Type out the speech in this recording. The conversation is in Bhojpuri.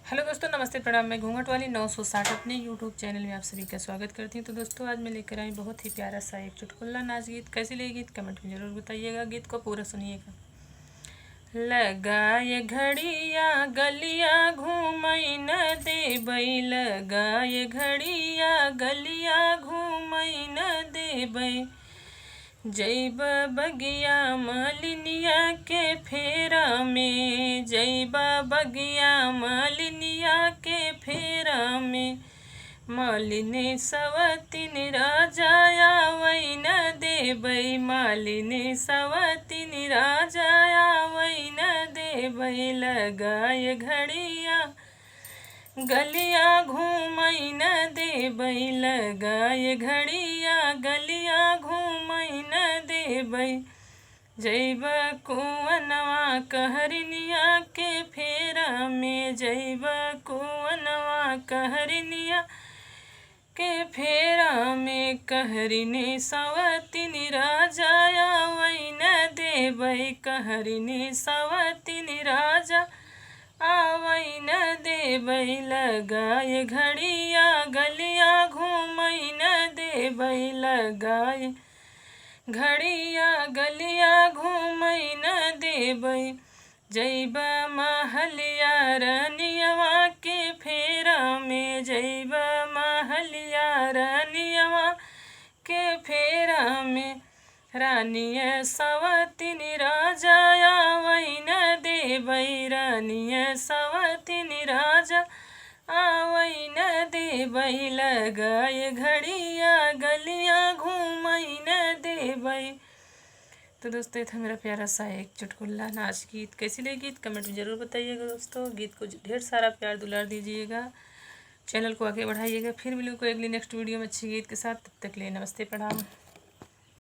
हेलो दोस्तों, नमस्ते, प्रणाम। मैं घूंघट वाली 960 अपने यूट्यूब चैनल में आप सभी का स्वागत करती हूँ। तो दोस्तों, आज मैं लेकर आई बहुत ही प्यारा सा एक चुटकुला नाच गीत। कैसी लगी गीत कमेंट में ज़रूर बताइएगा। गीत को पूरा सुनिएगा। लगाए घड़िया गलिया घूमई न देबई, लगाए घड़िया गलिया घूमई न देबई, जैब बगिया मालिनिया के फेरा में, जैब बगिया मालिनिया के फेरा में, मालिनी सवतिन राजाया वही न देबई, मालिनी सवतिन राजाया वही न देबई, लगाए घड़िया गलिया घूमई न देबई, लगाए घड़िया गलिया घूमई न देबई, जैब कुवनवा कहरनिया के फेरा में, जैब कुवनवा कहरनिया के फेरा में, कहरिने सवतिन राजाया वही न देबई, कहरिने सवतिन राजा आवई न देबई, लगाए घड़िया गलिया घूमई न देबई, लगाए घड़िया गलिया घूमई न देबई, जैब महलिया रानियवा के फेरा में, जैब महलिया रानियवा के फेरा में, रानिय सवतिन राजाया वही न देबई, रानिय सवतिन राजा आवई न देबई, लगाए घड़िया गलिया घूमई न देबई। तो दोस्तों, ये था मेरा प्यारा सा एक चुटकुला नाच गीत। कैसी लगी गीत कमेंट में ज़रूर बताइएगा। दोस्तों, गीत को ढेर सारा प्यार दुलार दीजिएगा, चैनल को आगे बढ़ाइएगा। फिर मिलूँ कोई अगली नेक्स्ट वीडियो में अच्छी गीत के साथ। तब तक के लिए नमस्ते, प्रणाम।